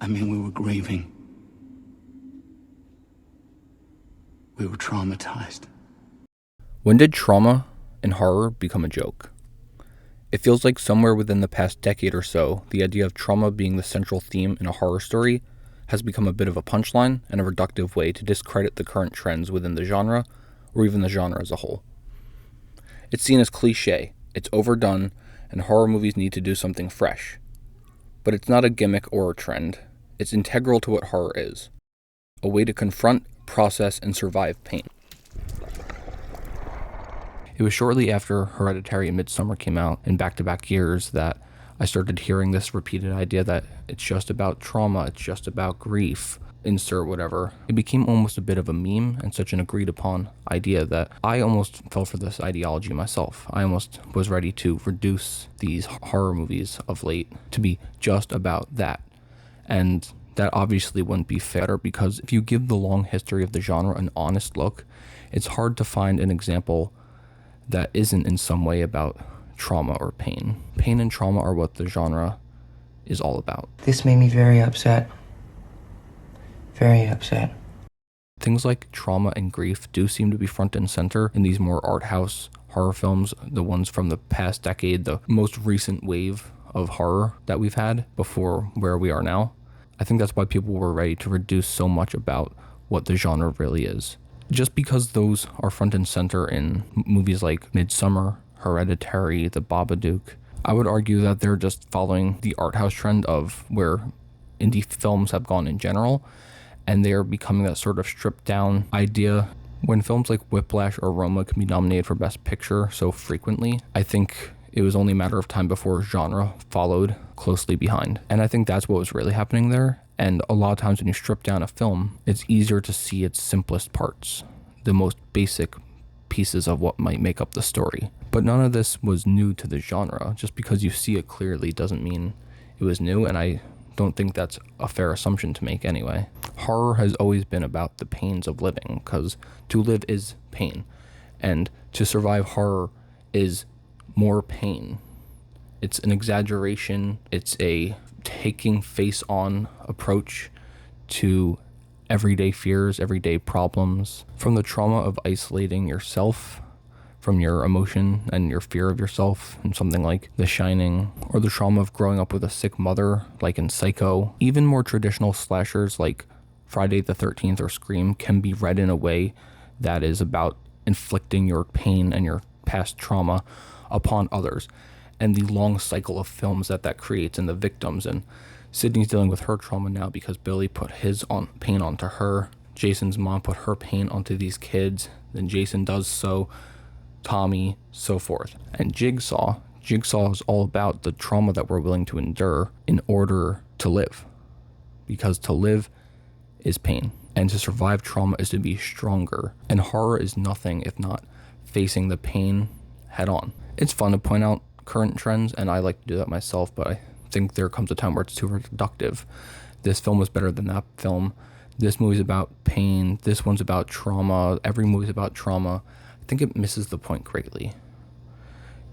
I mean, we were grieving. We were traumatized. When did trauma and horror become a joke? It feels like somewhere within the past decade or so, the idea of trauma being the central theme in a horror story has become a bit of a punchline and a reductive way to discredit the current trends within the genre, or even the genre as a whole. It's seen as cliche, it's overdone, and horror movies need to do something fresh. But it's not a gimmick or a trend, it's integral to what horror is. A way to confront, process, and survive pain. It was shortly after Hereditary and Midsommar came out in back-to-back years that I started hearing this repeated idea that it's just about trauma, it's just about grief, insert whatever. It became almost a bit of a meme and such an agreed upon idea that I almost fell for this ideology myself. I almost was ready to reduce these horror movies of late to be just about that. And that obviously wouldn't be fair, because if you give the long history of the genre an honest look, it's hard to find an example that isn't in some way about trauma or pain. Pain and trauma are what the genre is all about. This made me very upset. Very upset. Things like trauma and grief do seem to be front and center in these more art house horror films, the ones from the past decade, the most recent wave of horror that we've had before where we are now. I think that's why people were ready to reduce so much about what the genre really is. Just because those are front and center in movies like Midsommar, Hereditary, The Babadook, I would argue that they're just following the art house trend of where indie films have gone in general, and they're becoming that sort of stripped down idea. When films like Whiplash or Roma can be nominated for Best Picture so frequently, I think it was only a matter of time before genre followed closely behind. And I think that's what was really happening there. And a lot of times when you strip down a film, it's easier to see its simplest parts, the most basic pieces of what might make up the story. But none of this was new to the genre. Just because you see it clearly doesn't mean it was new, and I don't think that's a fair assumption to make anyway. Horror has always been about the pains of living, because to live is pain, and to survive horror is more pain. It's an exaggeration, it's a taking face-on approach to everyday fears, everyday problems, from the trauma of isolating yourself from your emotion and your fear of yourself in something like The Shining, or the trauma of growing up with a sick mother like in Psycho. Even more traditional slashers like Friday the 13th or Scream can be read in a way that is about inflicting your pain and your past trauma upon others, and the long cycle of films that creates, and the victims. And Sydney's dealing with her trauma now because Billy put his pain onto her. Jason's mom put her pain onto these kids. Then Jason does so. Tommy, so forth. And Jigsaw is all about the trauma that we're willing to endure in order to live. Because to live is pain. And to survive trauma is to be stronger. And horror is nothing if not facing the pain head on. It's fun to point out current trends, and I like to do that myself, but I think there comes a time where it's too reductive. This film was better than that film. This movie's about pain. This one's about trauma. Every movie's about trauma. I think it misses the point greatly.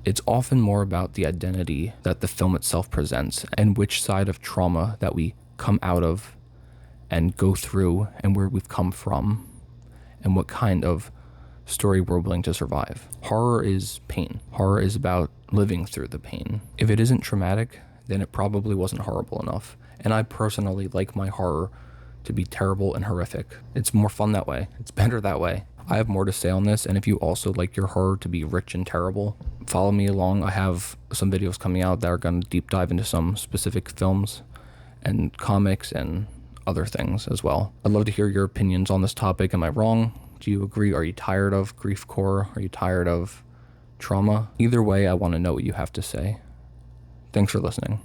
It's often more about the identity that the film itself presents, and which side of trauma that we come out of and go through, and where we've come from, and what kind of story we're willing to survive. Horror is pain. Horror is about living through the pain. If it isn't traumatic, then it probably wasn't horrible enough. And I personally like my horror to be terrible and horrific. It's more fun that way. It's better that way. I have more to say on this, and if you also like your horror to be rich and terrible, follow me along. I have some videos coming out that are going to deep dive into some specific films and comics and other things as well. I'd love to hear your opinions on this topic. Am I wrong? Do you agree? Are you tired of griefcore? Are you tired of trauma? Either way, I want to know what you have to say. Thanks for listening.